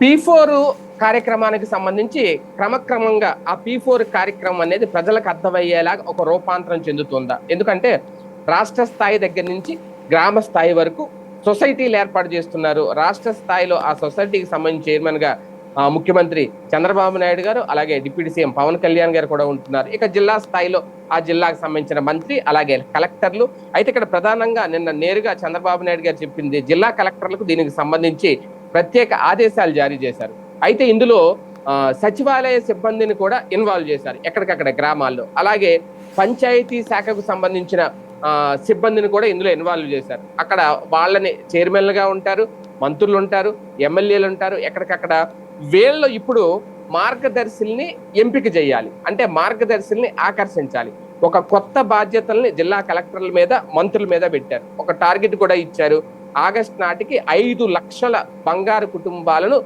P4 కార్యక్రమానికి సంబంధించి క్రమక్రమంగా ఆ P4 కార్యక్రమం అనేది ప్రజలకు అర్థమయ్యేలాగా ఒక రూపాంతరం చెందుతుందా? ఎందుకంటే రాష్ట్ర స్థాయి దగ్గర నుంచి గ్రామ స్థాయి వరకు సొసైటీలు ఏర్పాటు చేస్తున్నారు. రాష్ట్ర స్థాయిలో ఆ సొసైటీకి సంబంధించి చైర్మన్‌గా ముఖ్యమంత్రి చంద్రబాబు నాయుడు గారు, అలాగే డిప్యూటీ సీఎం పవన్ కళ్యాణ్ గారు కూడా ఉంటున్నారు. ఇక జిల్లా స్థాయిలో ఆ జిల్లాకు సంబంధించిన మంత్రి, అలాగే కలెక్టర్లు. అయితే ఇక్కడ ప్రధానంగా నిన్న నేరుగా చంద్రబాబు నాయుడు గారు చెప్పింది జిల్లా కలెక్టర్లకు దీనికి సంబంధించి ప్రత్యేక ఆదేశాలు జారీ చేశారు. అయితే ఇందులో సచివాలయ సిబ్బందిని కూడా ఇన్వాల్వ్ చేశారు ఎక్కడికక్కడ గ్రామాల్లో. అలాగే పంచాయతీ శాఖకు సంబంధించిన సిబ్బందిని కూడా ఇందులో ఇన్వాల్వ్ చేశారు. అక్కడ వాళ్ళని చైర్మన్లుగా ఉంటారు, మంత్రులు ఉంటారు, ఎమ్మెల్యేలు ఉంటారు. ఎక్కడికక్కడ వీళ్ళు ఇప్పుడు మార్గదర్శుల్ని ఎంపిక చేయాలి. అంటే మార్గదర్శుల్ని ఆకర్షించాలి. ఒక కొత్త బాధ్యతల్ని జిల్లా కలెక్టర్ల మీద, మంత్రుల మీద పెట్టారు. ఒక టార్గెట్ కూడా ఇచ్చారు. ఆగస్టు నాటికి 5 లక్షల బంగారు కుటుంబాలను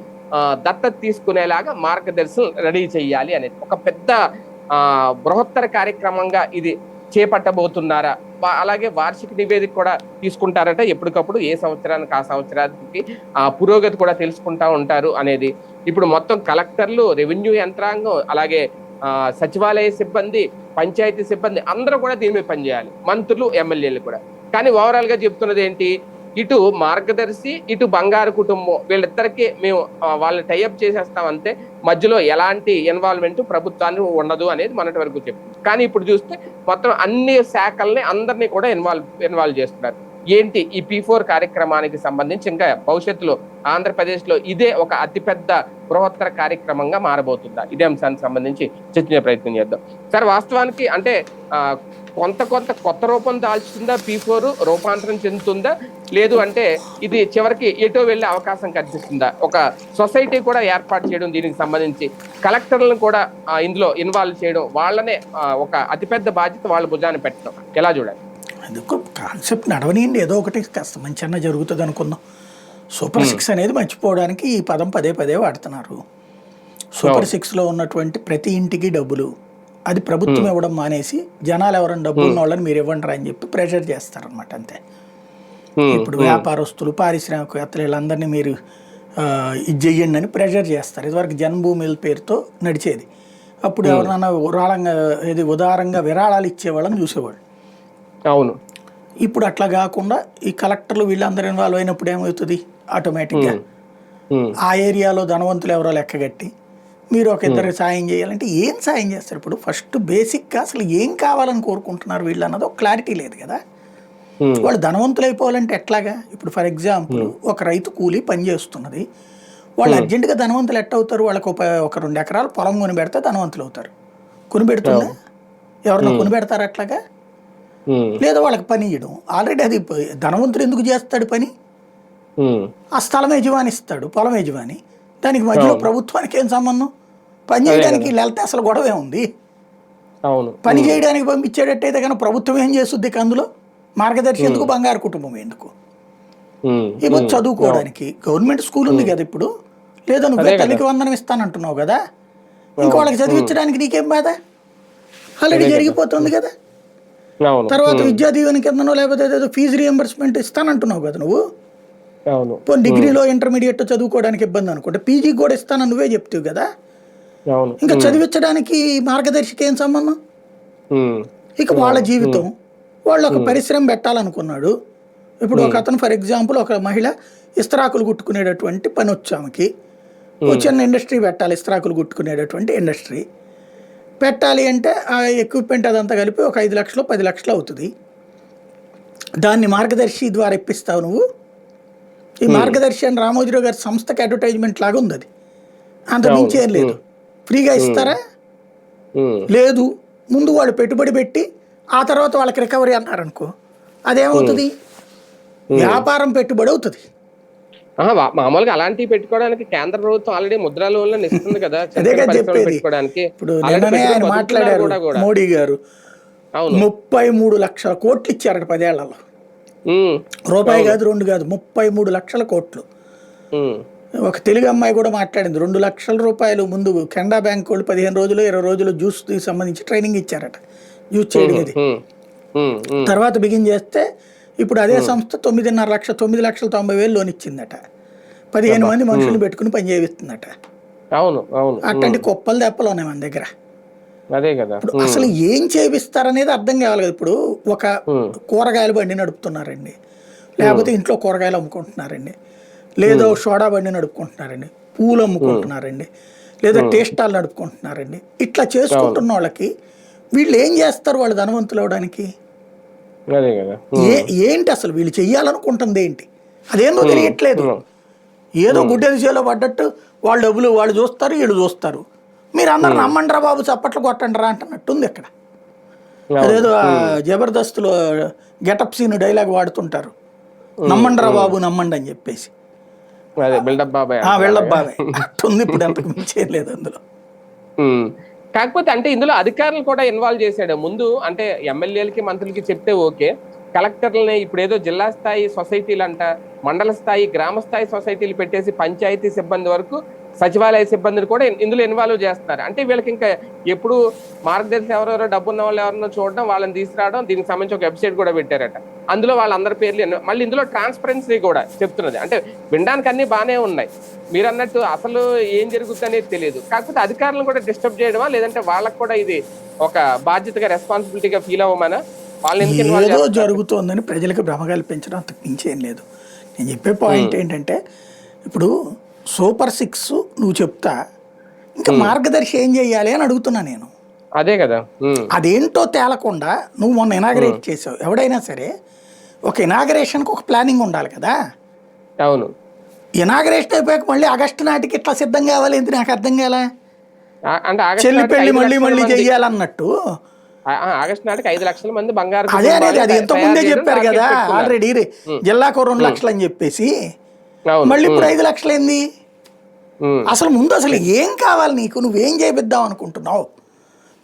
దత్తత తీసుకునేలాగా మార్గదర్శనం రెడీ చేయాలి అనేది ఒక పెద్ద బృహత్తర కార్యక్రమంగా ఇది చేపట్టబోతున్నారా? అలాగే వార్షిక నివేదిక కూడా తీసుకుంటారట. ఎప్పటికప్పుడు ఏ సంవత్సరానికి ఆ సంవత్సరానికి పురోగతి కూడా తెలుసుకుంటా ఉంటారు అనేది. ఇప్పుడు మొత్తం కలెక్టర్లు, రెవెన్యూ యంత్రాంగం, అలాగే సచివాలయ సిబ్బంది, పంచాయతీ సిబ్బంది అందరూ కూడా దీని మీద పనిచేయాలి. మంత్రులు, ఎమ్మెల్యేలు కూడా. కానీ ఓవరాల్ గా చెప్తున్నది ఏంటి? ఇటు మార్గదర్శి, ఇటు బంగారు కుటుంబం వీళ్ళిద్దరికీ మేము వాళ్ళని టైఅప్ చేసేస్తాం అంతే, మధ్యలో ఎలాంటి ఇన్వాల్వ్మెంట్ ప్రభుత్వాన్ని ఉండదు అనేది మొన్నటి వరకు చెప్తుంది. కానీ ఇప్పుడు చూస్తే మొత్తం అన్ని శాఖల్ని అందరినీ కూడా ఇన్వాల్వ్ చేస్తున్నారు. ఏంటి ఈ P4 కార్యక్రమానికి సంబంధించి ఇంకా భవిష్యత్తులో ఆంధ్రప్రదేశ్ లో ఇదే ఒక అతిపెద్ద బృహత్తర కార్యక్రమంగా మారబోతుందా? ఇదే అంశానికి సంబంధించి చర్చించే ప్రయత్నం చేద్దాం. సార్, వాస్తవానికి అంటే కొత్త రూపం దాల్చుతుందా? P4 రూపాంతరం చెందుతుందా? లేదు అంటే ఇది చివరికి ఎటో వెళ్లే అవకాశం కనిపిస్తుందా? ఒక సొసైటీ కూడా ఏర్పాటు చేయడం, దీనికి సంబంధించి కలెక్టర్లను కూడా ఇందులో ఇన్వాల్వ్ చేయడం, వాళ్ళనే ఒక అతిపెద్ద బాధ్యత వాళ్ళ భుజాన్ని పెట్టడం ఎలా చూడాలి? అందుకు కాన్సెప్ట్ నడవనియండి, ఏదో ఒకటి కాస్త మంచి అన్న జరుగుతుంది అనుకుందాం. సూపర్ 6 అనేది మర్చిపోవడానికి ఈ పదం పదే పదే వాడుతున్నారు. సూపర్ 6లో ఉన్నటువంటి ప్రతి ఇంటికి డబ్బులు అది ప్రభుత్వం ఇవ్వడం మానేసి జనాలు ఎవరైనా డబ్బులు ఉన్న వాళ్ళని మీరు ఇవ్వండి అని చెప్పి ప్రెషర్ చేస్తారనమాట. అంతే. ఇప్పుడు వ్యాపారస్తులు, పారిశ్రామికవేత్తలు వీళ్ళందరినీ మీరు ఇది చెయ్యండి అని ప్రెషర్ చేస్తారు. ఇదివరకు జన్మభూమిల పేరుతో నడిచేది. అప్పుడు ఎవరినైనా ఉదారంగా విరాళాలు ఇచ్చేవాళ్ళని చూసేవాళ్ళు. అవును. ఇప్పుడు అట్లా కాకుండా ఈ కలెక్టర్లు వీళ్ళందరూ ఇన్వాల్వ్ అయినప్పుడు ఏమవుతుంది? ఆటోమేటిక్గా ఆ ఏరియాలో ధనవంతులు ఎవరో లెక్కగట్టి మీరు ఒక ఇద్దరికి సాయం చేయాలంటే ఏం సాయం చేస్తారు? ఇప్పుడు ఫస్ట్ బేసిక్గా అసలు ఏం కావాలని కోరుకుంటున్నారు వీళ్ళు అన్నది ఒక క్లారిటీ లేదు కదా. వాళ్ళు ధనవంతులు అయిపోవాలంటే ఎట్లాగా? ఇప్పుడు ఫర్ ఎగ్జాంపుల్ ఒక రైతు కూలీ పని చేస్తున్నది, వాళ్ళు అర్జెంటుగా ధనవంతులు ఎట్ట అవుతారు? వాళ్ళకి ఒక 2 ఎకరాలు పొలం కొని పెడితే ధనవంతులు అవుతారు. కొని పెడుతుందా? ఎవరినో కొని పెడతారు అట్లాగా? లేదా వాళ్ళకి పని ఇవ్వడం. ఆల్రెడీ అది ధనవంతుడు ఎందుకు చేస్తాడు పని? ఆ స్థలం యజమాని ఇస్తాడు, పొలం యజమాని. దానికి మధ్యలో ప్రభుత్వానికి ఏం సంబంధం? పని చేయడానికి వెళ్తే అసలు గొడవే ఉంది. పని చేయడానికి పంపించేటట్టయితే కానీ ప్రభుత్వం ఏం చేస్తుంది? అందులో మార్గదర్శి ఎందుకు, బంగారు కుటుంబం ఎందుకు? ఇప్పుడు చదువుకోవడానికి గవర్నమెంట్ స్కూల్ ఉంది కదా ఇప్పుడు. లేదా నువ్వే తల్లికి వందనం ఇస్తానంటున్నావు కదా, ఇంకా వాళ్ళకి చదివించడానికి నీకేం బాధ? ఆల్రెడీ జరిగిపోతుంది కదా. తర్వాత విద్యా దీవెన కిందనో లేకపోతే ఏదో ఫీజు రియంబర్స్మెంట్ ఇస్తానంటున్నావు కదా నువ్వు. డిగ్రీలో ఇంటర్మీడియట్ చదువుకోవడానికి ఇబ్బంది అనుకుంటే పీజీకి కూడా ఇస్తానని నువ్వే చెప్తావు కదా. ఇంకా చదివించడానికి మార్గదర్శికి ఏం సంబంధం? ఇక వాళ్ళ జీవితం, వాళ్ళు ఒక పరిశ్రమ పెట్టాలనుకున్నాడు. ఇప్పుడు ఒక అతను ఫర్ ఎగ్జాంపుల్ ఒక మహిళ ఇస్తరాకులు కుట్టుకునేటటువంటి పని వచ్చామకి చిన్న ఇండస్ట్రీ పెట్టాలి. ఇస్తరాకులు కుట్టుకునేటటువంటి ఇండస్ట్రీ పెట్టాలి అంటే ఆ ఎక్విప్మెంట్ అదంతా కలిపి ఒక 5 లక్షలు 10 లక్షలు అవుతుంది. దాన్ని మార్గదర్శి ద్వారా ఇప్పిస్తావు నువ్వు. ఈ మార్గదర్శి అని రామోజీరావు గారి సంస్థకి అడ్వర్టైజ్మెంట్ లాగా ఉంది. అది అంత మించి ఏం లేదు. ఫ్రీగా ఇస్తారా? లేదు. ముందు వాళ్ళు పెట్టుబడి పెట్టి ఆ తర్వాత వాళ్ళకి రికవరీ అన్నారనుకో, అదేమవుతుంది? వ్యాపారం పెట్టుబడి అవుతుంది. మామూలుగా అలాంటివి పెట్టుకోవడానికి కేంద్ర ప్రభుత్వం ఆల్రెడీ ముద్రా లోన్లను ఇస్తుంది కదా. ఇప్పుడు ఆయన మాట్లాడారు మోడీ గారు, 33 లక్షల కోట్లు ఇచ్చారట 10 ఏళ్లలో. రూపాయి కాదు, 2 కాదు, 33 లక్షల కోట్లు. ఒక తెలుగు అమ్మాయి కూడా మాట్లాడింది. 2 లక్షల రూపాయలు ముందు కెనడా బ్యాంక్ వాళ్ళు 15 రోజులు 20 రోజులు జ్యూస్ సంబంధించి ట్రైనింగ్ ఇచ్చారట, జ్యూస్ చేయడం. ఇది తర్వాత బిగిన్ చేస్తే ఇప్పుడు అదే సంస్థ 9.5 లక్షలు 9,90,000 లోన్ ఇచ్చిందట. 15 మంది మనుషులు పెట్టుకుని పని చేయిస్తుందట. అవును అవును అట్లాంటి కుప్పలు దెప్పలు ఉన్నాయి మన దగ్గర. అదే కదా. ఇప్పుడు అసలు ఏం చేపిస్తారనేది అర్థం కావాలి కదా. ఇప్పుడు ఒక ఉమ్, కూరగాయల బండి నడుపుతున్నారండి, లేకపోతే ఇంట్లో కూరగాయలు అమ్ముకుంటున్నారండి, లేదా సోడా బండి నడుపుకుంటున్నారండి, పూలు అమ్ముకుంటున్నారండి, లేదా టీ స్టాల్ నడుపుకుంటున్నారండి. ఇట్లా చేసుకుంటున్న వాళ్ళకి వీళ్ళు ఏం చేస్తారు? వాళ్ళు ధనవంతులు అవడానికి అదే కదా. ఏంటి అసలు వీళ్ళు చెయ్యాలనుకుంటుంది ఏంటి? అదేందో తెలియట్లేదు. ఏదో గుడ్డెది చేలో పడ్డట్టు వాళ్ళ డబ్బులు వాళ్ళు చూస్తారు, వీళ్ళు చూస్తారు. మీరు అందరు నమ్మండిరా బాబు, చప్పట్లు కొట్టండిరా అంటున్నట్టుంది ఇక్కడ. అదేదో జబర్దస్త్లో గెటప్ సీన్ డైలాగ్ వాడుతుంటారు, నమ్మండిరా బాబు నమ్మండి అని చెప్పేసి. బిల్డప్ బాబాయ్ వెళ్ళబ్ బాబాయ్ అట్టుంది. ఇప్పుడు అంతకు మించేం లేదు అందులో. కాకపోతే అంటే ఇందులో అధికారులు కూడా ఇన్వాల్వ్ చేశాడు ముందు. అంటే ఎమ్మెల్యేలకి మంత్రులకి చెప్తే ఓకే, కలెక్టర్లని ఇప్పుడు ఏదో జిల్లా స్థాయి సొసైటీలు అంట, మండల స్థాయి గ్రామ స్థాయి సొసైటీలు పెట్టేసి పంచాయతీ సిబ్బంది వరకు సచివాలయ సిబ్బందిని కూడా ఇందులో ఇన్వాల్వ్ చేస్తున్నారు. అంటే వీళ్ళకి ఇంకా ఎప్పుడు మార్గదర్శి ఎవరెవరో డబ్బు ఉన్న వాళ్ళు ఎవరినో చూడడం, వాళ్ళని తీసుకురావడం, దీనికి సంబంధించి ఒక వెబ్సైట్ కూడా పెట్టారట. అందులో వాళ్ళందరి పేర్లు మళ్ళీ ఇందులో ట్రాన్స్పరెన్సీ కూడా చెప్తున్నది. అంటే వినడానికి అన్ని బాగానే ఉన్నాయి, మీరు అన్నట్టు అసలు ఏం జరుగుతుంది అనేది తెలియదు. కాకపోతే అధికారులను కూడా డిస్టర్బ్ చేయడమా, లేదంటే వాళ్ళకు కూడా ఇది ఒక బాధ్యతగా రెస్పాన్సిబిలిటీగా ఫీల్ అవ్వమనా? ఏదో జరుగుతోందని ప్రజలకు భ్రమ కల్పించడం అంతకు మించి ఏం లేదు. నేను చెప్పే పాయింట్ ఏంటంటే, ఇప్పుడు సూపర్ 6 నువ్వు చెప్తా, ఇంకా మార్గదర్శి ఏం చెయ్యాలి అని అడుగుతున్నా నేను. అదే కదా. అదేంటో తేలకుండా నువ్వు మొన్న ఇనాగరేట్ చేసావు. ఎవడైనా సరే ఒక ఇనాగరేషన్కి ఒక ప్లానింగ్ ఉండాలి కదా. అవును. ఇనాగరేషన్ అయిపోయాక మళ్ళీ ఆగస్టు నాటికి ఇట్లా సిద్ధం కావాలి, ఎందుకు నాకు అర్థం కాలే. అంటే చెల్లి పెళ్లి మళ్ళీ చెయ్యాలన్నట్టు ఆగస్టు నాటికి 5 లక్షల మంది బంగారు. అదే అనేది అది ఎంతో ముందే చెప్పారు కదా ఆల్రెడీ, జిల్లాకు 2 లక్షలు అని చెప్పేసి. మళ్ళీ ఇప్పుడు 5 లక్షలు ఏంది? అసలు ముందు అసలు ఏం కావాలి నీకు? నువ్వేం చేపిద్దాం అనుకుంటున్నావు?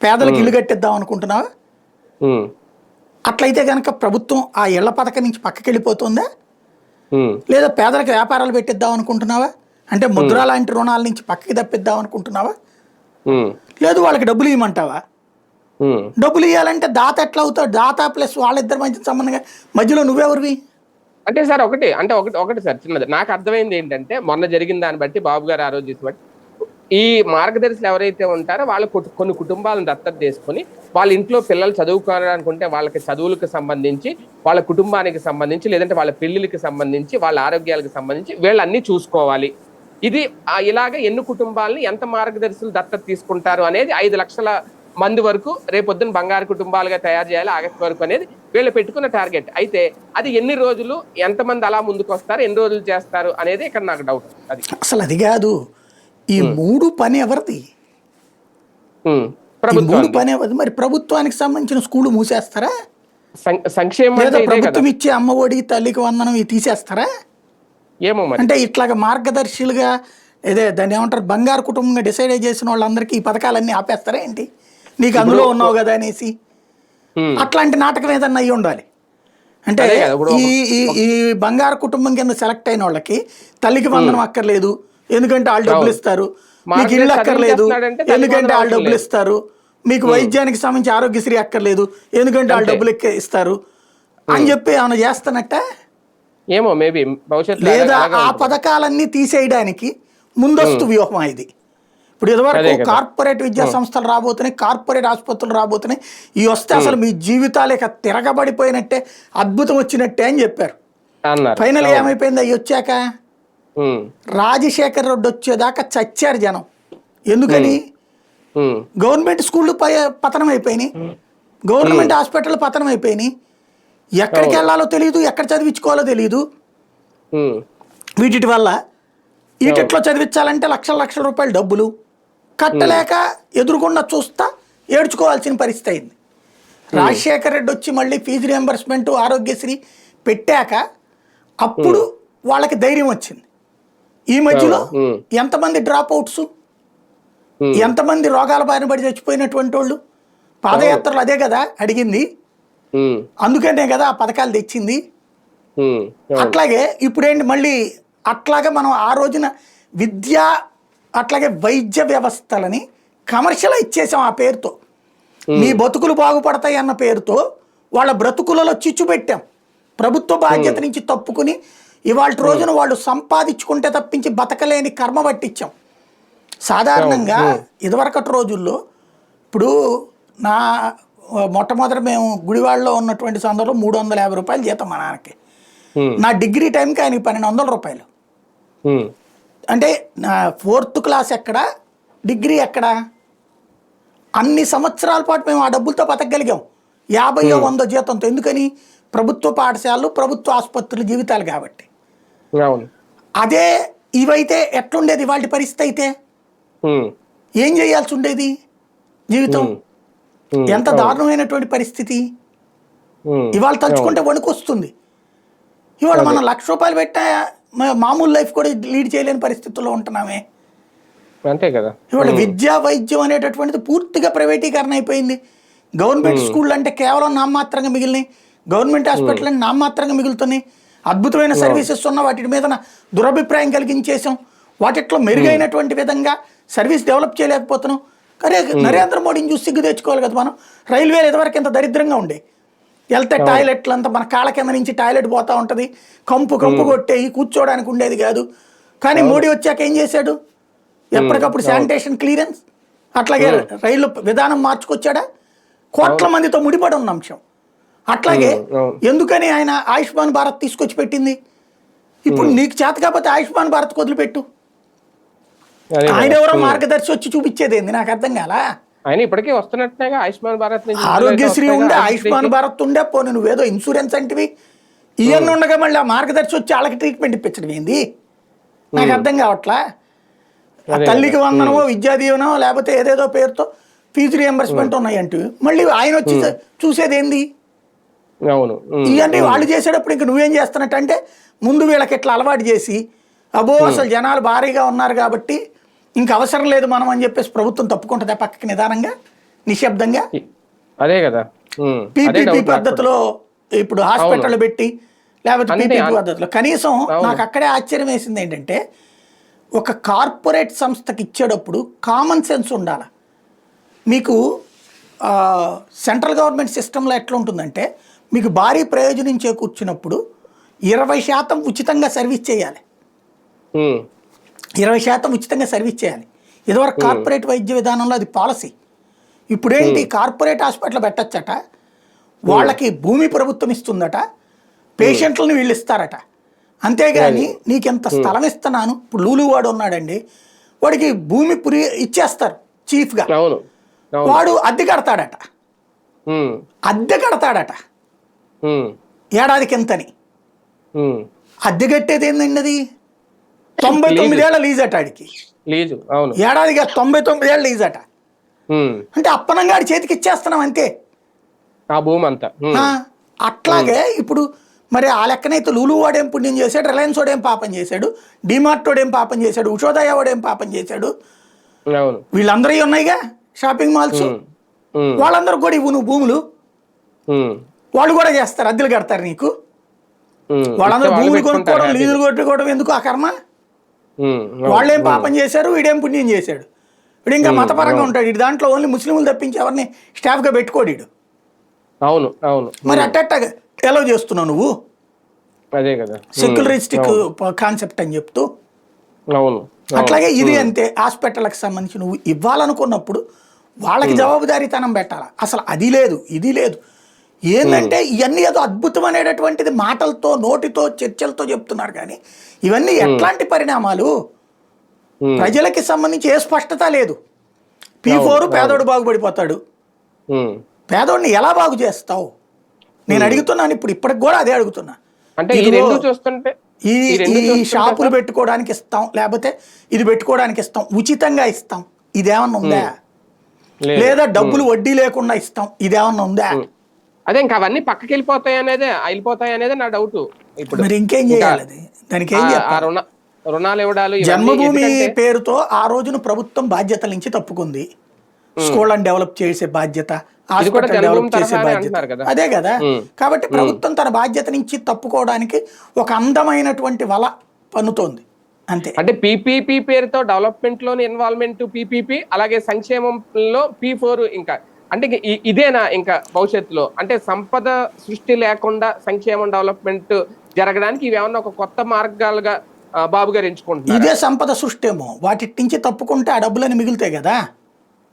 పేదలకు ఇల్లు కట్టిద్దాం అనుకుంటున్నావా? అట్లయితే కనుక ప్రభుత్వం ఆ ఇళ్ల పథకం నుంచి పక్కకి వెళ్ళిపోతుందా? లేదా పేదలకు వ్యాపారాలు పెట్టిద్దాం అనుకుంటున్నావా? అంటే ముద్ర లాంటి రుణాల నుంచి పక్కకి తప్పిద్దాం అనుకుంటున్నావా? లేదు వాళ్ళకి డబ్బులు ఇవ్వమంటావా? డబ్బులు ఇవ్వాలంటే దాత ఎట్లా అవుతావు? దాత ప్లస్ వాళ్ళిద్దరి మధ్య సంబంధంగా మధ్యలో నువ్వెవరివి? అంటే సార్ ఒకటి సార్ చిన్నది నాకు అర్థమైంది ఏంటంటే, మొన్న జరిగిన దాన్ని బట్టి బాబు గారు ఆ రోజు బట్టి ఈ మార్గదర్శులు ఎవరైతే ఉంటారో వాళ్ళు కొన్ని కుటుంబాలను దత్తత చేసుకుని వాళ్ళ ఇంట్లో పిల్లలు చదువుకోవాలనుకుంటే వాళ్ళకి చదువులకు సంబంధించి, వాళ్ళ కుటుంబానికి సంబంధించి, లేదంటే వాళ్ళ పెళ్లిళ్ళకి సంబంధించి, వాళ్ళ ఆరోగ్యాలకు సంబంధించి వీళ్ళన్నీ చూసుకోవాలి. ఇది ఇలాగ ఎన్ని కుటుంబాలని ఎంత మార్గదర్శులు దత్తత తీసుకుంటారు అనేది 5 లక్షల మంది వరకు రేపొద్దున బంగారు కుటుంబాలుగా తయారు చేయాలి ఆగస్టు వరకు అనేది వీళ్ళు పెట్టుకున్న టార్గెట్. అయితే అది ఎన్ని రోజులు, ఎంతమంది అలా ముందుకు వస్తారు, ఎన్ని రోజులు చేస్తారు అనేది ఇక్కడ నాకు డౌట్. అది అసలు అది కాదు. ఈ 3 పని ఎవరిది? పని ఎవరిది? మరి ప్రభుత్వానికి సంబంధించిన స్కూల్ మూసేస్తారా? సంక్షేమం ప్రభుత్వం ఇచ్చే అమ్మఒడి, తల్లికి వందనం ఇవి తీసేస్తారా? ఏమో అంటే ఇట్లాగా మార్గదర్శులుగా దాన్ని ఏమంటారు, బంగారు కుటుంబంగా డిసైడ్ చేసిన వాళ్ళందరికీ ఈ పథకాలన్నీ ఆపేస్తారా ఏంటి? నీకు అందులో ఉన్నావు కదా అనేసి. అట్లాంటి నాటకం ఏదన్నా అయ్యి ఉండాలి. అంటే ఈ బంగారు కుటుంబం కింద సెలెక్ట్ అయిన వాళ్ళకి తల్లికి వందనం అక్కర్లేదు, ఎందుకంటే వాళ్ళు డబ్బులు ఇస్తారు. మీకు ఇల్లు అక్కర్లేదు, ఎందుకంటే వాళ్ళు డబ్బులు ఇస్తారు. మీకు వైద్యానికి సంబంధించి ఆరోగ్యశ్రీ అక్కర్లేదు, ఎందుకంటే వాళ్ళు డబ్బులు ఇస్తారు అని చెప్పి ఏమైనా చేస్తానట్ట ఏమో మేబీ భవిష్యత్తు. లేదా ఆ పథకాలన్నీ తీసేయడానికి ముందస్తు వ్యూహం ఇది. ఇప్పుడు ఇదివరకు కార్పొరేట్ విద్యా సంస్థలు రాబోతున్నాయి, కార్పొరేట్ ఆసుపత్రులు రాబోతున్నాయి, ఇవి వస్తే అసలు మీ జీవితాలు ఇక తిరగబడిపోయినట్టే, అద్భుతం వచ్చినట్టే అని చెప్పారు. ఫైనల్ ఏమైపోయింది? అవి వచ్చాక రాజశేఖర్ రెడ్డి వచ్చేదాకా చచ్చారు జనం. ఎందుకని? గవర్నమెంట్ స్కూళ్ళు పతనం అయిపోయినాయి, గవర్నమెంట్ హాస్పిటల్ పతనం అయిపోయినాయి, ఎక్కడికి వెళ్ళాలో తెలియదు, ఎక్కడ చదివించుకోవాలో తెలియదు. వీటి వల్ల ఈటిట్లో చదివించాలంటే లక్షల రూపాయలు డబ్బులు కట్టలేక ఎదురుకుండా చూస్తా ఏడ్చుకోవాల్సిన పరిస్థితి అయింది. రాజశేఖర్ రెడ్డి వచ్చి మళ్ళీ ఫీజు రియంబర్స్మెంట్, ఆరోగ్యశ్రీ పెట్టాక అప్పుడు వాళ్ళకి ధైర్యం వచ్చింది. ఈ మధ్యలో ఎంతమంది డ్రాప్ అవుట్స్, ఎంతమంది రోగాల బారిన పడి చచ్చిపోయినటువంటి వాళ్ళు. పాదయాత్రలు అదే కదా అడిగింది, అందుకనే కదా ఆ పథకాలు తెచ్చింది. అట్లాగే ఇప్పుడేంటి మళ్ళీ అట్లాగే మనం ఆ రోజున విద్య అట్లాగే వైద్య వ్యవస్థలని కమర్షియలైజ్ చేసాం ఆ పేరుతో. మీ బతుకులు బాగుపడతాయి అన్న పేరుతో వాళ్ళ బ్రతుకులలో చిచ్చు పెట్టాం. ప్రభుత్వ బాధ్యత నుంచి తప్పుకుని ఇవాళ రోజున వాళ్ళు సంపాదించుకుంటే తప్పించి బతకలేని కర్మ పట్టించాం. సాధారణంగా ఇదివరకటి రోజుల్లో ఇప్పుడు నా మొట్టమొదటి మేము గుడివాడలో ఉన్నటువంటి సందర్భంలో 350 రూపాయలు జీతం మా నాన్నకి. నా డిగ్రీ టైంకి ఆయనకి 1200 రూపాయలు. అంటే నా 4th క్లాస్ ఎక్కడ, డిగ్రీ ఎక్కడ? అన్ని సంవత్సరాల పాటు మేము ఆ డబ్బులతో బతకగలిగాం 50-100 జీతంతో. ఎందుకని? ప్రభుత్వ పాఠశాలలు, ప్రభుత్వ ఆసుపత్రుల జీవితాలు కాబట్టి. అదే ఇవైతే ఎట్లుండేది ఇవాళ పరిస్థితి అయితే? ఏం చేయాల్సి ఉండేది జీవితం? ఎంత దారుణమైనటువంటి పరిస్థితి. ఇవాళ తలుచుకుంటే వణుకొస్తుంది. ఇవాళ మనం 1,00,000 రూపాయలు పెట్టా మామూలు లైఫ్ కూడా లీడ్ చేయలేని పరిస్థితుల్లో ఉంటున్నామే. అంతే కదా. ఇవాళ విద్యా వైద్యం అనేటటువంటిది పూర్తిగా ప్రైవేటీకరణ అయిపోయింది. గవర్నమెంట్ స్కూళ్ళు అంటే కేవలం నామమాత్రంగా మిగిలినాయి, గవర్నమెంట్ హాస్పిటల్ అంటే నామమాత్రంగా మిగులుతున్నాయి. అద్భుతమైన సర్వీసెస్ ఉన్న వాటి మీద దురభిప్రాయం కలిగించేసాం. వాటిట్లో మెరుగైనటువంటి విధంగా సర్వీస్ డెవలప్ చేయలేకపోతున్నాం. కానీ నరేంద్ర మోడీని చూసి సిగ్గు తెచ్చుకోవాలి కదా మనం. రైల్వేలు ఇదివరకు ఎంత దరిద్రంగా ఉండే, వెళ్తే టాయిలెట్లు అంతా మన కాళ్ళ కింద నుంచి టాయిలెట్ పోతా ఉంటుంది, కంపు కొట్టేయి, కూర్చోవడానికి ఉండేది కాదు. కానీ మోడీ వచ్చాక ఏం చేశాడు? ఎప్పటికప్పుడు శానిటేషన్ క్లియరెన్స్, అట్లాగే రైలు విధానం మార్చుకొచ్చాడా? కోట్ల మందితో ముడిపడి ఉన్న అంశం. అట్లాగే ఎందుకని ఆయన ఆయుష్మాన్ భారత్ తీసుకొచ్చి పెట్టింది? ఇప్పుడు నీకు చేత కాకపోతే ఆయుష్మాన్ భారత్ వదిలిపెట్టు. ఆయన ఎవరో మార్గదర్శి వచ్చి చూపించేది ఏంది? నాకు అర్థం కాలా. ఆయన ఇప్పటికే వస్తున్నట్టుగా ఆయుష్మాన్ భారత్ ఆరోగ్యశ్రీ ఉండే, ఆయుష్మాన్ భారత్ ఉండే, పోనీ నువ్వేదో ఇన్సూరెన్స్ అంటివి ఇవన్నీ ఉండగా మళ్ళీ ఆ మార్గదర్శి వచ్చి వాళ్ళకి ట్రీట్మెంట్ ఇప్పించడం ఏంది? నాకు అర్థం కావట్లా. తల్లికి వందనమో, విద్యా దీవెనో, లేకపోతే ఏదేదో పేరుతో ఫీజు రియంబర్స్మెంట్ ఉన్నాయంటే మళ్ళీ ఆయన వచ్చి చూసేది ఏంది? ఇవన్నీ వాళ్ళు చేసేటప్పుడు ఇంక నువ్వేం చేస్తున్నట్టు అంటే ముందు వీళ్ళకి ఇట్లా అలవాటు చేసి అబ్బో అసలు జనాలు భారీగా ఉన్నారు కాబట్టి ఇంక అవసరం లేదు మనం అని చెప్పేసి ప్రభుత్వం తప్పుకుంటుందా పక్కకి నిదానంగా, నిశ్శబ్దంగా? అదే కదా. పీపీపీ పద్ధతిలో ఇప్పుడు హాస్పిటల్ పెట్టి, లేకపోతే పీపీపీ పద్ధతిలో కనీసం నాకు అక్కడే ఆశ్చర్యం వేసింది ఏంటంటే, ఒక కార్పొరేట్ సంస్థకి ఇచ్చేటప్పుడు కామన్ సెన్స్ ఉండాలి. మీకు సెంట్రల్ గవర్నమెంట్ సిస్టంలో ఎట్లా ఉంటుందంటే, మీకు భారీ ప్రయోజనం చేకూర్చినప్పుడు 20% ఉచితంగా సర్వీస్ చేయాలి. 20% ఉచితంగా సర్వీస్ చేయాలి. ఇదివరకు కార్పొరేట్ వైద్య విధానంలో అది పాలసీ. ఇప్పుడేంటి, కార్పొరేట్ హాస్పిటల్ పెట్టచ్చట, వాళ్ళకి భూమి ప్రభుత్వం ఇస్తుందట, పేషెంట్లను వీళ్ళు ఇస్తారట. అంతేగాని నీకెంత స్థలం ఇస్తున్నాను, ఇప్పుడు లూలువాడు ఉన్నాడండి, వాడికి భూమి ఇచ్చేస్తారు చీఫ్గా, వాడు అద్దె కడతాడట, ఏడాదికి ఎంతని. అద్దె కట్టేది ఏందండి? అది 99 ఏళ్ల లీజ్ అట ఆడికి, ఏడాదిగా 99 ఏళ్ల లీజ్ అట. అంటే అప్పనంగాడి చేతికి ఇచ్చేస్తున్నాం అంతే ఆ భూమి అంతా. అట్లాగే ఇప్పుడు మరి ఆ లెక్కనైతే లూలు వాడేం పుణ్యం చేశాడు, రిలయన్స్ వాడేం పాపం చేశాడు, డిమార్ట్ వాడేం పాపం చేశాడు, ఉషోదయ వాడేం పాపం చేశాడు. వీళ్ళందరూ ఉన్నాయిగా షాపింగ్ మాల్స్, వాళ్ళందరూ కూడా ఇవ్వు నువ్వు భూములు, వాళ్ళు కూడా చేస్తారు, అద్దెలు కడతారు నీకు. వాళ్ళందరూ భూములు కొనుక్కోవడం, లీజులు కొట్టుకోవడం ఎందుకు ఆ కర్మ? వాళ్ళేం పాపం చేశారు, వీడేం పుణ్యం చేశాడు. వీడు ఇంకా మతపరంగా ఉంటాడు, ఇటు దాంట్లో ఓన్లీ ముస్లింలు తప్పించి ఎవరిని స్టాఫ్గా పెట్టుకోడు వీడు. అవును అవును. మరి అట్టగా ఎలా చేస్తున్నావు నువ్వు? అదే కదా, సెక్యులరిస్టిక్ కాన్సెప్ట్ అని చెప్తూ. అవును. అట్లాగే ఇది అంతే, హాస్పిటల్కి సంబంధించి నువ్వు ఇవ్వాలనుకున్నప్పుడు వాళ్ళకి జవాబుదారీతనం పెట్టాలా. అసలు అది లేదు, ఇది లేదు. ఏంటంటే ఇవన్నీ ఏదో అద్భుతమైనటువంటిది మాటలతో, నోటితో, చర్చలతో చెప్తున్నారు. కానీ ఇవన్నీ ఎట్లాంటి పరిణామాలు? ప్రజలకి సంబంధించి ఏ స్పష్టత లేదు. P4 పేదోడు బాగుపడిపోతాడు, పేదోడిని ఎలా బాగు చేస్తావు? నేను అడుగుతున్నాను, ఇప్పటికి కూడా అదే అడుగుతున్నా. అంటే ఈ షాపులు పెట్టుకోవడానికి ఇస్తాం, లేకపోతే ఇది పెట్టుకోవడానికి ఇస్తాం, ఉచితంగా ఇస్తాం, ఇదేమన్నా ఉందా? లేదా డబ్బులు వడ్డీ లేకుండా ఇస్తాం, ఇదేమన్నా ఉందా? అదే ఇంకా అవన్నీ పక్కకి వెళ్ళిపోతాయి అనేది నా డౌట్. ఇప్పుడు మరి ఇంకేం చేయాలి దానికి? ఏం చెప్పాలి? రుణాలు ఇవ్వడాలు, జన్మభూమి పేరుతో ఆ రోజున ప్రభుత్వం బాధ్యతల నుంచి తప్పుకుంది. స్కూళ్ళని డెవలప్ చేసే బాధ్యత, హాస్పిటల్ డెవలప్ చేసే బాధ్యత అదే కదా. కాబట్టి ప్రభుత్వం తన బాధ్యత నుంచి తప్పుకోవడానికి ఒక అందమైనటువంటి వల పన్నుతోంది అంతే. అంటే పీపీపీ పేరుతో డెవలప్మెంట్ లోని ఇన్వాల్వ్మెంట్ పీపీపీ, అలాగే సంక్షేమంలో P4. ఇంకా అంటే ఇదేనా ఇంకా భవిష్యత్తులో? అంటే సంపద సృష్టి లేకుండా సంక్షేమం, డెవలప్మెంట్ జరగడానికి ఇవేమన్నా ఒక కొత్త మార్గాలుగా బాబు గారు ఎంచుకుంటున్నారు. ఇదే సంపద సృష్టి ఏమో, వాటి నుంచి తప్పుకుంటే ఆ డబ్బులని మిగులుతాయి కదా.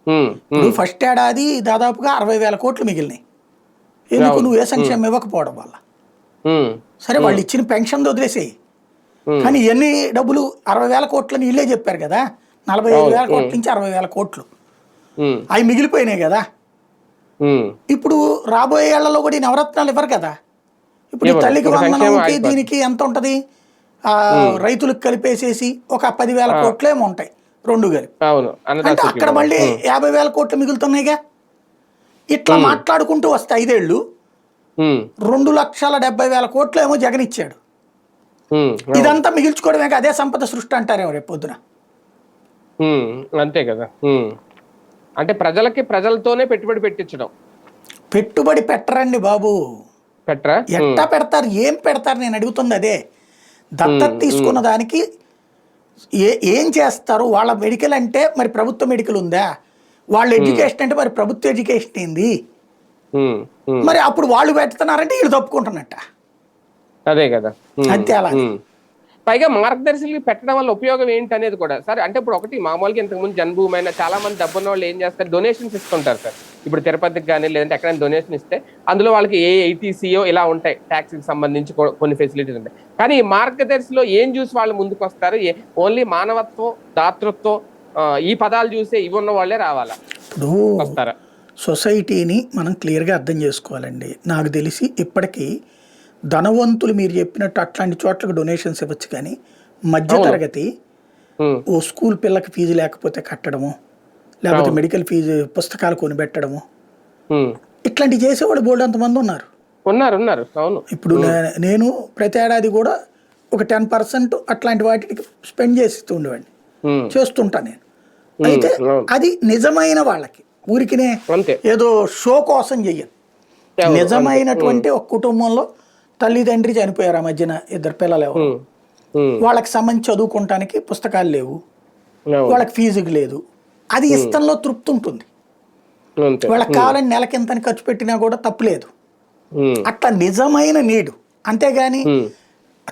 ఇప్పుడు ఫస్ట్ ఏడాది దాదాపుగా 60,000 కోట్లు మిగిలినాయి. ఎందుకు? నువ్వు ఏ సంక్షేమం ఇవ్వకపోవడం వల్ల. సరే, వాళ్ళు ఇచ్చిన పెన్షన్ వదిలేసేయి, కానీ ఎన్ని డబ్బులు 60,000 కోట్లని వీళ్ళే చెప్పారు కదా. 45,000 కోట్ల నుంచి 60,000 కోట్లు అవి మిగిలిపోయినాయి కదా. ఇప్పుడు రాబోయే ఏళ్లలో కూడా ఈ నవరత్నాలు ఇవ్వరు కదా. ఇప్పుడు ఈ తల్లికి వందనంకి దీనికి ఎంత ఉంటది, రైతులకు కలిపేసేసి ఒక 10,000 కోట్లు ఏమో ఉంటాయి రెండు కలిపి. అంటే అక్కడ మళ్ళీ 50,000 కోట్లు మిగులుతున్నాయిగా. ఇట్లా మాట్లాడుకుంటూ వస్తే 5 ఏళ్ళు 2,70,000 కోట్లు ఏమో జగన్ ఇచ్చాడు. ఇదంతా మిగిల్చుకోవడమే, అదే సంపద సృష్టి అంటారేమో రేపు పొద్దున. అంతే కదా. అంటే ప్రజలతోనే పెట్టుబడి పెట్టించడం. పెట్టుబడి పెట్టరండి బాబు. పెట్టరా? ఎట్టా పెడతారు, ఏం పెడతారు నేను అడుగుతుంది అదే. దత్తత తీసుకున్న దానికి ఏం చేస్తారు? వాళ్ళ మెడికల్ అంటే మరి ప్రభుత్వ మెడికల్ ఉందా? వాళ్ళ ఎడ్యుకేషన్ అంటే మరి ప్రభుత్వ ఎడ్యుకేషన్ ఏంది? మరి అప్పుడు వాళ్ళు పెడుతున్నారంటే వీళ్ళు తప్పుకుంటున్నట్ట. అదే కదా. అంతే. అలా పైగా మార్గదర్శకులు పెట్టడం వల్ల ఉపయోగం ఏంటి అనేది కూడా సార్. అంటే ఇప్పుడు ఒకటి మామూలుగా ఇంతకుముందు జన్మభూమి అయినా చాలా మంది డబ్బున్న వాళ్ళు ఏం చేస్తారు, డొనేషన్స్ ఇస్తుంటారు సార్. ఇప్పుడు తిరుపతికి కానీ లేదంటే ఎక్కడైనా డొనేషన్ ఇస్తే అందులో వాళ్ళకి AITCO ఇలా ఉంటాయి, ట్యాక్స్కి సంబంధించి కొన్ని ఫెసిలిటీస్ ఉంటాయి. కానీ ఈ మార్గదర్శిలో ఏం చూసి వాళ్ళు ముందుకు వస్తారు? ఓన్లీ మానవత్వం, దాతృత్వం ఈ పదాలు చూసే ఇవి ఉన్న వాళ్ళే రావాలా? ఇప్పుడు వస్తారా? సొసైటీని మనం క్లియర్గా అర్థం చేసుకోవాలండి. నాకు తెలిసి ఇప్పటికీ ధనవంతులు మీరు చెప్పినట్టు అట్లాంటి చోట్లకు డొనేషన్స్ ఇవ్వచ్చు, కానీ మధ్యతరగతి ఓ స్కూల్ పిల్లకి ఫీజు లేకపోతే కట్టడము, లేకపోతే మెడికల్ ఫీజు పుస్తకాలు కొనిపెట్టడము, ఇట్లాంటివి చేసేవాళ్ళు బోల్డ్ అంతమంది ఉన్నారు. అవును. ఇప్పుడు నేను ప్రతి ఏడాది కూడా ఒక 10% అట్లాంటి వాటికి స్పెండ్ చేస్తూ ఉండేవాడిని, చేస్తుంటా నేను. అయితే అది నిజమైన వాళ్ళకి, ఊరికినే ఏదో షో కోసం చెయ్యను. నిజమైనటువంటి ఒక కుటుంబంలో తల్లిదండ్రి చనిపోయారు, ఆ మధ్యన 2 పిల్లలు ఎవరు, వాళ్ళకి సంబంధించి చదువుకోవటానికి పుస్తకాలు లేవు, వాళ్ళకి ఫీజుకి లేదు, అది ఇష్టంలో తృప్తి ఉంటుంది. వాళ్ళకి కావాలని నెలకింతని ఖర్చు పెట్టినా కూడా తప్పులేదు. అట్లా నిజమైన నీడు. అంతేగాని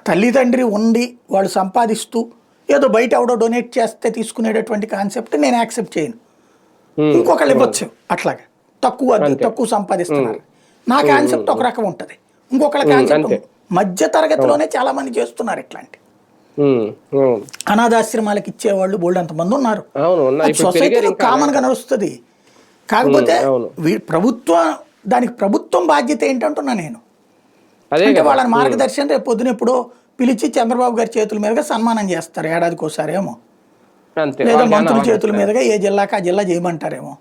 తల్లిదండ్రి ఉండి వాళ్ళు సంపాదిస్తూ ఏదో బయట ఎవడో డొనేట్ చేస్తే తీసుకునేటటువంటి కాన్సెప్ట్ నేను యాక్సెప్ట్ చేయను. ఇంకొకళ్ళు ఇవ్వచ్చు అట్లాగా, తక్కువ సంపాదిస్తున్నారు. నా కాన్సెప్ట్ ఒక రకం ఉంటుంది, ఇంకొకళ్ళ కాన్సెప్ట్. మధ్య తరగతిలోనే చాలా మంది చేస్తున్నారు ఇట్లాంటి. అనాథాశ్రమాలకు ఇచ్చేవాళ్ళు బోల్డ్ అంతమంది ఉన్నారు. సొసైటీలో కామన్ గా నడుస్తుంది. కాకపోతే దానికి ప్రభుత్వం బాధ్యత ఏంటంటున్నా నేను. అంటే వాళ్ళని మార్గదర్శనం రేపు పొద్దున ఎప్పుడో పిలిచి చంద్రబాబు గారి చేతుల మీదుగా సన్మానం చేస్తారు ఏడాదికి ఒకసారేమో, లేదా మంత్రుల చేతుల మీదుగా ఏ జిల్లాకి ఆ జిల్లా చేయమంటారేమో.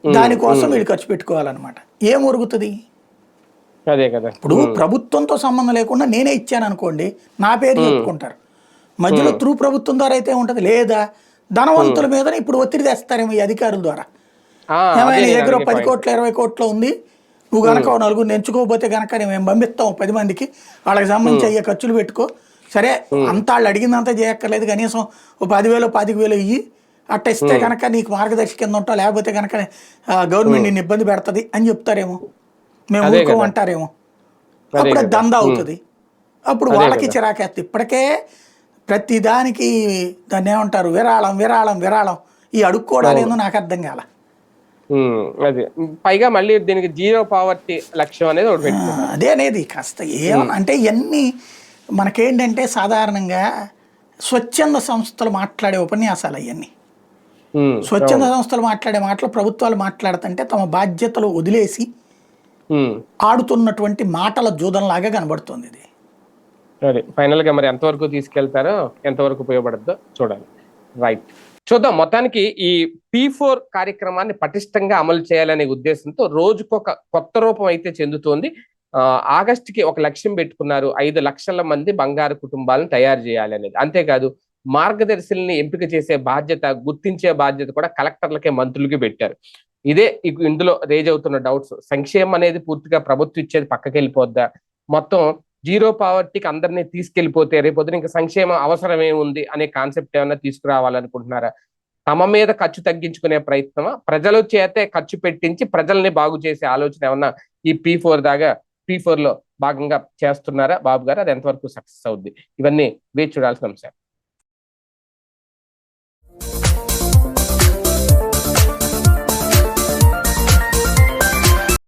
దానికోసం వీళ్ళు ఖర్చు పెట్టుకోవాలన్నమాట. ఏం ఒరుగుతుంది? అదే కదా. ఇప్పుడు ప్రభుత్వంతో సంబంధం లేకుండా నేనే ఇచ్చాను అనుకోండి, నా పేరు చెప్పుకుంటారు. మధ్యలో త్రూ ప్రభుత్వం ద్వారా అయితే ఉంటది, లేదా ధనవంతుల మీద ఇప్పుడు ఒత్తిడి తెస్తారేమో ఈ అధికారుల ద్వారా. ఏమైనా దగ్గర 10 కోట్లు 20 కోట్లు ఉంది, నువ్వు గనక 4 ఎంచుకోకపోతే గనక మేము పంపిస్తాం 10 మందికి, వాళ్ళకి సంబంధించి అయ్యే ఖర్చులు పెట్టుకో. సరే, అంత వాళ్ళు అడిగిందంతా చేయక్కర్లేదు, కనీసం 10,000 25,000 ఇయ్యి, అట్ట ఇస్తే కనుక నీకు మార్గదర్శి కింద ఉంటావు, లేకపోతే కనుక గవర్నమెంట్ నిన్ను ఇబ్బంది పెడుతుంది అని చెప్తారేమో, మేము ఊరుకో అంటారేమో. అప్పుడు అది దందా అవుతుంది. అప్పుడు వాళ్ళకి చిరాకేస్తుంది. ఇప్పటికే ప్రతి దానికి దాన్ని ఏమంటారు, విరాళం విరాళం విరాళం, ఈ అడుక్కోవడాలు ఏందో నాకు అర్థం కాల. అదే పైగా మళ్ళీ దీనికి 0 పావర్టీ లక్ష్యం అనేది అదే అనేది కాస్త ఏమన్నా అంటే ఇవన్నీ మనకేంటంటే సాధారణంగా స్వచ్ఛంద సంస్థలు మాట్లాడే ఉపన్యాసాలు అవన్నీ. స్వచ్ఛంద సంస్థలు మాట్లాడే మాటలు ప్రభుత్వాలు మాట్లాడుతుంటే తమ బాధ్యతలు వదిలేసి ఆడుతున్నటువంటి మాటల జూదంలాగా కనబడుతుంది ఇది. అది ఫైనల్ గా మరి ఎంతవరకు తీసుకెళ్తారో, ఎంతవరకు ఉపయోగపడద్దో చూడాలి. రైట్, చూద్దాం. మొత్తానికి ఈ P4 కార్యక్రమాన్ని పటిష్టంగా అమలు చేయాలనే ఉద్దేశంతో రోజుకొక కొత్త రూపం అయితే చెందుతోంది. ఆగస్టుకి ఒక లక్ష్యం పెట్టుకున్నారు, 5 లక్షల మంది బంగారు కుటుంబాలను తయారు చేయాలి అనేది. అంతేకాదు మార్గదర్శుల్ని ఎంపిక చేసే బాధ్యత, గుర్తించే బాధ్యత కూడా కలెక్టర్లకే, మంత్రులకి పెట్టారు. ఇదే ఇందులో రేజ్ అవుతున్న డౌట్స్. సంక్షేమం అనేది పూర్తిగా ప్రభుత్వం ఇచ్చేది పక్కకి వెళ్ళిపోద్దా, మొత్తం 0 పావర్టీకి అందరినీ తీసుకెళ్లిపోతే రేపొద్దున ఇంకా సంక్షేమం అవసరం ఏముంది అనే కాన్సెప్ట్ ఏమన్నా తీసుకురావాలనుకుంటున్నారా? తమ మీద ఖర్చు తగ్గించుకునే ప్రయత్నమా, ప్రజల చేతే ఖర్చు పెట్టించి ప్రజల్ని బాగు చేసే ఆలోచన ఏమన్నా ఈ P4 లో భాగంగా చేస్తున్నారా బాబు గారు? అది ఎంతవరకు సక్సెస్ అవుద్ది? ఇవన్నీ వేచి చూడాల్సిన అంశాలు.